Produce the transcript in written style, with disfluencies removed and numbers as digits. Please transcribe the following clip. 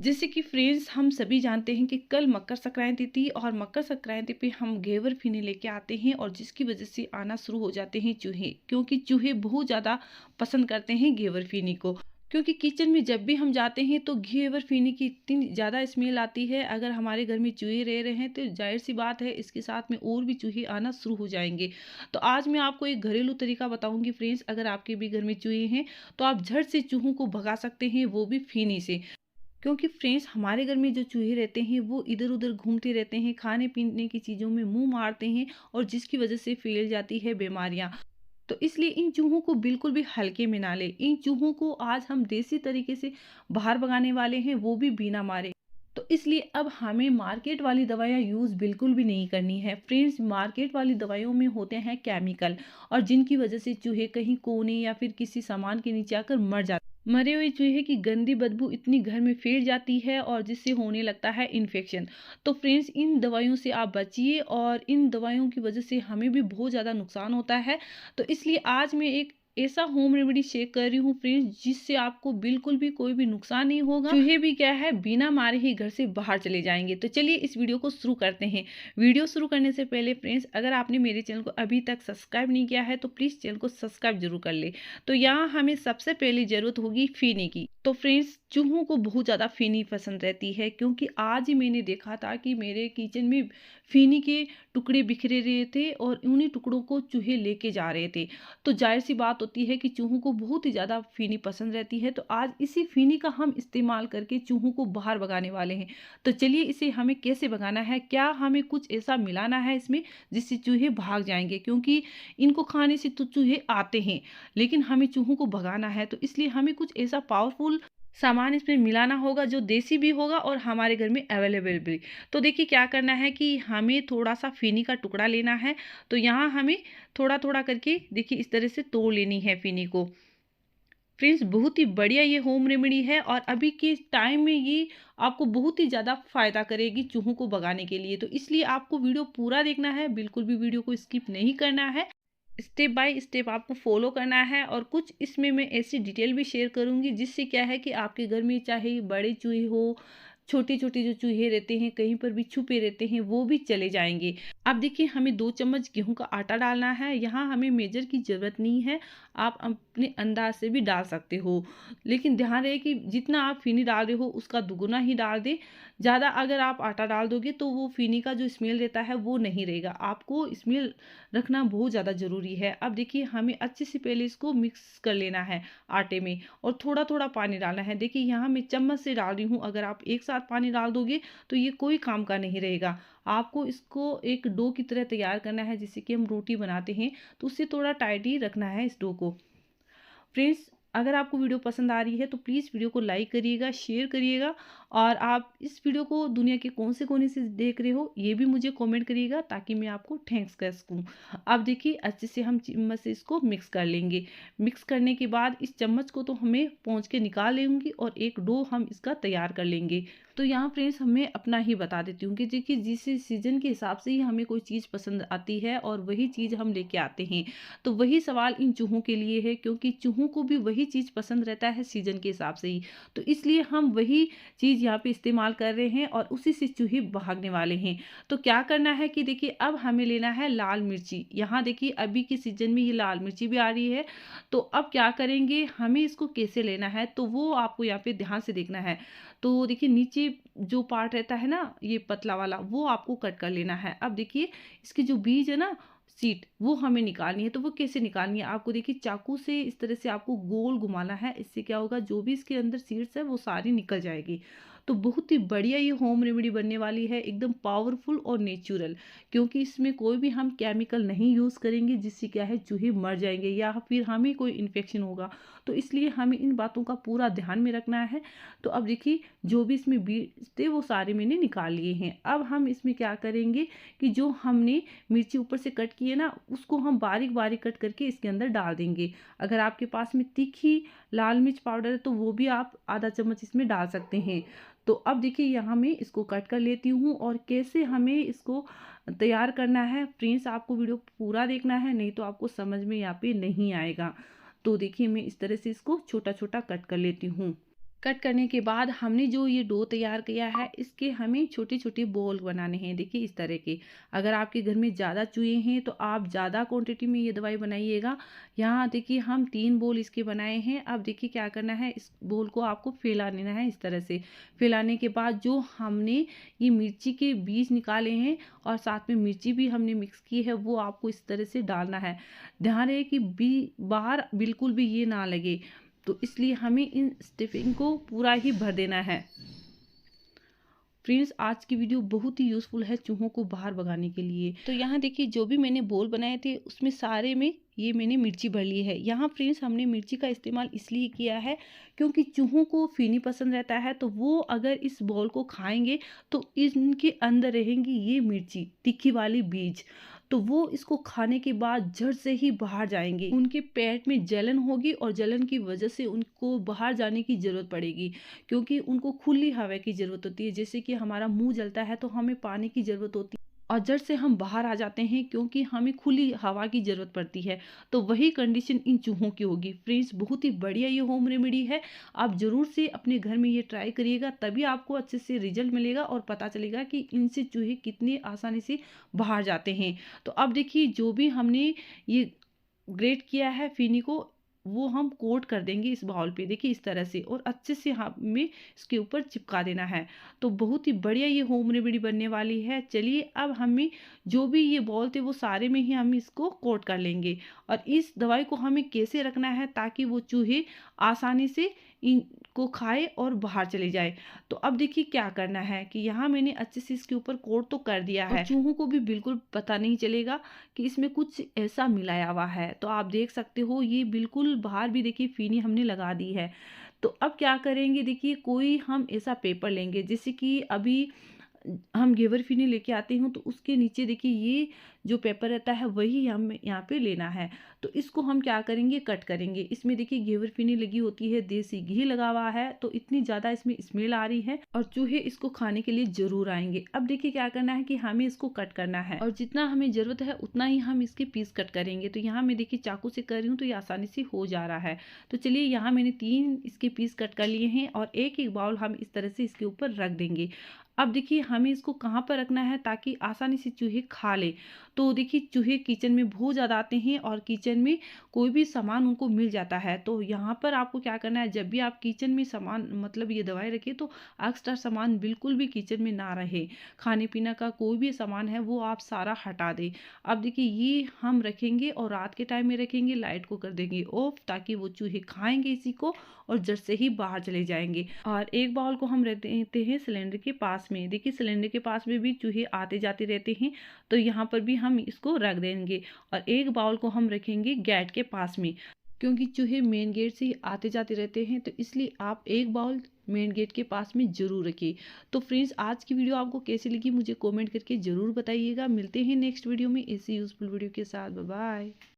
जैसे कि फ्रेंड्स हम सभी जानते हैं कि कल मकर संक्रांति थी और मकर संक्रांति पे हम घेवर फीनी लेके आते हैं और जिसकी वजह से आना शुरू हो जाते हैं चूहे, क्योंकि चूहे बहुत ज़्यादा पसंद करते हैं घेवर फीनी को। क्योंकि किचन में जब भी हम जाते हैं तो घेवर फीनी की इतनी ज़्यादा स्मेल आती है। अगर हमारे घर में चूहे रह रहे हैं तो जाहिर सी बात है इसके साथ में और भी चूहे आना शुरू हो जाएंगे। तो आज मैं आपको एक घरेलू तरीका बताऊंगी फ्रेंड्स, अगर आपके भी घर में चूहे हैं तो आप झट से चूहों को भगा सकते हैं, वो भी फीनी से। क्योंकि फ्रेंड्स हमारे घर में जो चूहे रहते हैं वो इधर उधर घूमते रहते हैं, खाने पीने की चीज़ों में मुंह मारते हैं और जिसकी वजह से फैल जाती है बीमारियां। तो इसलिए इन चूहों को बिल्कुल भी हल्के में ना ले। इन चूहों को आज हम देसी तरीके से बाहर भगाने वाले हैं, वो भी बिना मारे। तो इसलिए अब हमें मार्केट वाली दवाइयाँ यूज़ बिल्कुल भी नहीं करनी है फ्रेंड्स। मार्केट वाली दवाइयों में होते हैं केमिकल, और जिनकी वजह से चूहे कहीं कोने या फिर किसी सामान के नीचे आकर मर जाते। मरे हुए चूहे की गंदी बदबू इतनी घर में फैल जाती है और जिससे होने लगता है इन्फेक्शन। तो फ्रेंड्स इन दवाइयों से आप बचिए, और इन दवाइयों की वजह से हमें भी बहुत ज़्यादा नुकसान होता है। तो इसलिए आज मैं एक ऐसा होम रेमेडी शेयर कर रही हूँ फ्रेंड्स, जिससे आपको बिल्कुल भी कोई भी नुकसान नहीं होगा। चूहे भी क्या है बिना मारे ही घर से बाहर चले जाएंगे। तो चलिए इस वीडियो को शुरू करते हैं। वीडियो शुरू करने से पहले फ्रेंड्स, अगर आपने मेरे चैनल को अभी तक सब्सक्राइब नहीं किया है तो प्लीज़ चैनल को सब्सक्राइब जरूर कर ले। तो यहाँ हमें सबसे पहले ज़रूरत होगी फीनी की। तो फ्रेंड्स चूहों को बहुत ज़्यादा फीनी पसंद रहती है, क्योंकि आज ही मैंने देखा था कि मेरे किचन में फीनी के टुकड़े बिखरे रहे थे और उन्हीं टुकड़ों को चूहे लेके जा रहे थे। तो जाहिर सी बात होती है कि चूहों को बहुत ही ज़्यादा फीनी पसंद रहती है। तो आज इसी फीनी का हम इस्तेमाल करके चूहों को बाहर भगाने वाले हैं। तो चलिए इसे हमें कैसे भगाना है, क्या हमें कुछ ऐसा मिलाना है इसमें जिससे चूहे भाग जाएंगे, क्योंकि इनको खाने से तो चूहे आते हैं लेकिन हमें चूहों को भगाना है। तो इसलिए हमें कुछ ऐसा पावरफुल सामान इसमें मिलाना होगा जो देसी भी होगा और हमारे घर में अवेलेबल भी। तो देखिए क्या करना है कि हमें थोड़ा सा फीनी का टुकड़ा लेना है। तो यहाँ हमें थोड़ा थोड़ा करके देखिए इस तरह से तोड़ लेनी है फीनी को। फ्रेंड्स बहुत ही बढ़िया ये होम रेमेडी है और अभी के टाइम में ये आपको बहुत ही ज़्यादा फायदा करेगी चूहों को भगाने के लिए। तो इसलिए आपको वीडियो पूरा देखना है, बिल्कुल भी वीडियो को स्किप नहीं करना है। स्टेप बाय स्टेप आपको फॉलो करना है, और कुछ इसमें मैं ऐसी डिटेल भी शेयर करूंगी जिससे क्या है कि आपके घर में चाहे बड़े चूहे हो, छोटे छोटे जो चूहे रहते हैं कहीं पर भी छुपे रहते हैं, वो भी चले जाएंगे। अब देखिए हमें 2 चम्मच गेहूं का आटा डालना है। यहाँ हमें मेजर की जरूरत नहीं है, आप अपने अंदाज से भी डाल सकते हो, लेकिन ध्यान रहे कि जितना आप फीनी डाल रहे हो उसका दुगुना ही डाल दें। ज़्यादा अगर आप आटा डाल दोगे तो वो फीनी का जो स्मेल रहता है वो नहीं रहेगा। आपको स्मेल रखना बहुत ज़्यादा ज़रूरी है। अब देखिए हमें अच्छे से पहले इसको मिक्स कर लेना है आटे में, और थोड़ा थोड़ा पानी डालना है। देखिए यहाँ मैं चम्मच से डाल रही हूँ, अगर आप एक साथ पानी डाल दोगे तो ये कोई काम का नहीं रहेगा। आपको इसको एक डो की तरह तैयार करना है, जिससे कि हम रोटी बनाते हैं, तो उससे थोड़ा टाइट ही रखना है इस डो को। फ्रेंड्स अगर आपको वीडियो पसंद आ रही है तो प्लीज़ वीडियो को लाइक करिएगा, शेयर करिएगा, और आप इस वीडियो को दुनिया के कौन से कोने से देख रहे हो ये भी मुझे कमेंट करिएगा, ताकि मैं आपको थैंक्स कर सकूँ। अब देखिए अच्छे से हम चम्मच से इसको मिक्स कर लेंगे। मिक्स करने के बाद इस चम्मच को तो हमें पोंछ के निकाल लेंगे और एक डो हम इसका तैयार कर लेंगे। तो यहाँ फ्रेंड्स हमें अपना ही बता देती हूँ कि देखिए जिस सीजन के हिसाब से ही हमें कोई चीज़ पसंद आती है और वही चीज़ हम लेके आते हैं। तो वही सवाल इन चूहों के लिए है, क्योंकि चूहों को भी वही चीज़ पसंद रहता है सीजन के हिसाब से ही। तो इसलिए हम वही चीज़ यहाँ पे इस्तेमाल कर रहे हैं और उसी से चूहे भागने वाले हैं। तो क्या करना है कि देखिए अब हमें लेना है लाल मिर्ची। यहाँ देखिए अभी के सीजन में ये लाल मिर्ची भी आ रही है। तो अब क्या करेंगे, हमें इसको कैसे लेना है तो वो आपको यहाँ पे ध्यान से देखना है। तो देखिए नीचे जो पार्ट रहता है ना ये पतला वाला, वो आपको कट कर लेना है। अब देखिए इसकी जो बीज है ना सीट, वो हमें निकालनी है। तो वो कैसे निकालनी है, आपको देखिए चाकू से इस तरह से आपको गोल घुमाना है। इससे क्या होगा, जो भी इसके अंदर सीड्स है वो सारी निकल जाएगी। तो बहुत ही बढ़िया ये होम रेमेडी बनने वाली है, एकदम पावरफुल और नेचुरल, क्योंकि इसमें कोई भी हम केमिकल नहीं यूज़ करेंगे जिससे क्या है चूहे मर जाएंगे या फिर हमें कोई इन्फेक्शन होगा। तो इसलिए हमें इन बातों का पूरा ध्यान में रखना है। तो अब देखिए जो भी इसमें बीज थे वो सारे मैंने निकाल लिए हैं। अब हम इसमें क्या करेंगे कि जो हमने मिर्ची ऊपर से कट की है ना, उसको हम बारीक बारीक कट करके इसके अंदर डाल देंगे। अगर आपके पास में तीखी लाल मिर्च पाउडर है तो वो भी आप आधा चम्मच इसमें डाल सकते हैं। तो अब देखिए यहाँ मैं इसको कट कर लेती हूँ, और कैसे हमें इसको तैयार करना है फ्रेंड्स आपको वीडियो पूरा देखना है, नहीं तो आपको समझ में यहाँ पे नहीं आएगा। तो देखिए मैं इस तरह से इसको छोटा छोटा कट कर लेती हूँ। कट करने के बाद हमने जो ये डो तैयार किया है, इसके हमें छोटे छोटे बॉल बनाने हैं। देखिए इस तरह के। अगर आपके घर में ज़्यादा चूहे हैं तो आप ज़्यादा क्वांटिटी में ये दवाई बनाइएगा। यहाँ देखिए हम 3 बॉल इसके बनाए हैं। अब देखिए क्या करना है, इस बॉल को आपको फैला लेना है इस तरह से। फैलाने के बाद जो हमने ये मिर्ची के बीज निकाले हैं और साथ में मिर्ची भी हमने मिक्स की है, वो आपको इस तरह से डालना है। ध्यान रहे कि बाहर बिल्कुल भी ये ना लगे, तो इसलिए हमें इन स्टफिंग को पूरा ही भर देना है। फ्रेंड्स, आज की वीडियो बहुत ही यूज़फुल है चूहों को बाहर भगाने के लिए। तो यहाँ देखिए जो भी मैंने बोल बनाए थे उसमें सारे में ये मैंने मिर्ची भर ली है। यहाँ फ्रेंड्स हमने मिर्ची का इस्तेमाल इसलिए किया है क्योंकि चूहों को फीनी पसंद रहता है, तो वो अगर इस बॉल को खाएंगे तो इनके अंदर रहेंगी ये मिर्ची तीखी वाली बीज, तो वो इसको खाने के बाद जड़ से ही बाहर जाएंगे। उनके पेट में जलन होगी और जलन की वजह से उनको बाहर जाने की ज़रूरत पड़ेगी, क्योंकि उनको खुली हवा की ज़रूरत होती है। जैसे कि हमारा मुंह जलता है तो हमें पानी की ज़रूरत होती है और जड़ से हम बाहर आ जाते हैं क्योंकि हमें खुली हवा की ज़रूरत पड़ती है। तो वही कंडीशन इन चूहों की होगी। फ्रेंड्स, बहुत ही बढ़िया ये होम रेमेडी है। आप ज़रूर से अपने घर में ये ट्राई करिएगा, तभी आपको अच्छे से रिजल्ट मिलेगा और पता चलेगा कि इनसे चूहे कितनी आसानी से बाहर जाते हैं। तो अब देखिए जो भी हमने ये ग्रेट किया है फीनी को, वो हम कोट कर देंगे इस बाउल पे। देखिए इस तरह से, और अच्छे से हमें इसके ऊपर चिपका देना है। तो बहुत ही बढ़िया ये होम रेमेडी बनने वाली है। चलिए अब हमें जो भी ये बॉल थे वो सारे में ही हम इसको कोट कर लेंगे। और इस दवाई को हमें कैसे रखना है ताकि वो चूहे आसानी से इनको खाए और बाहर चले जाए। तो अब देखिए क्या करना है कि यहाँ मैंने अच्छे से इसके ऊपर कोट तो कर दिया है। चूहों को भी बिल्कुल पता नहीं चलेगा कि इसमें कुछ ऐसा मिलाया हुआ है। तो आप देख सकते हो ये बिल्कुल बाहर भी देखिए फीनी हमने लगा दी है। तो अब क्या करेंगे, देखिए कोई हम ऐसा पेपर लेंगे, जैसे कि अभी हम घेवर फीनी लेके आते हैं तो उसके नीचे देखिए ये जो पेपर रहता है वही हम यहाँ पे लेना है। तो इसको हम क्या करेंगे, कट करेंगे। इसमें देखिए घेवर फीनी लगी होती है, देसी घी लगा हुआ है, तो इतनी ज़्यादा इसमें स्मेल आ रही है और चूहे इसको खाने के लिए ज़रूर आएंगे। अब देखिए क्या करना है कि हमें इसको कट करना है और जितना हमें ज़रूरत है उतना ही हम इसके पीस कट करेंगे। तो यहाँ मैं देखिए चाकू से कर रही हूँ तो ये आसानी से हो जा रहा है। तो चलिए यहाँ मैंने 3 इसके पीस कट कर लिए हैं और एक एक बाउल हम इस तरह से इसके ऊपर रख देंगे। अब देखिए हमें इसको कहाँ पर रखना है ताकि आसानी से चूहे खा ले। तो देखिए चूहे किचन में बहुत ज़्यादा आते हैं और किचन में कोई भी सामान उनको मिल जाता है। तो यहाँ पर आपको क्या करना है, जब भी आप किचन में सामान मतलब ये दवाई रखिए तो एक्स्ट्रा सामान बिल्कुल भी किचन में ना रहे। खाने पीने का कोई भी सामान है वो आप सारा हटा दें। अब देखिए ये हम रखेंगे और रात के टाइम में रखेंगे, लाइट को कर देंगे ऑफ ताकि वो चूहे खाएंगे इसी को और जड़ से ही बाहर चले जाएंगे। और एक बाउल को हम रख देते हैं सिलेंडर के पास में। देखिए सिलेंडर के पास में भी चूहे आते जाते रहते हैं, तो यहाँ पर भी हम इसको रख देंगे। और एक बाउल को हम रखेंगे गेट के पास में, क्योंकि चूहे मेन गेट से ही आते जाते रहते हैं, तो इसलिए आप एक बाउल मेन गेट के पास में जरूर रखिए। तो फ्रेंड्स, आज की वीडियो आपको कैसी लगी मुझे कमेंट करके जरूर बताइएगा। मिलते हैं नेक्स्ट वीडियो में ऐसी यूजफुल वीडियो के साथ। Bye bye.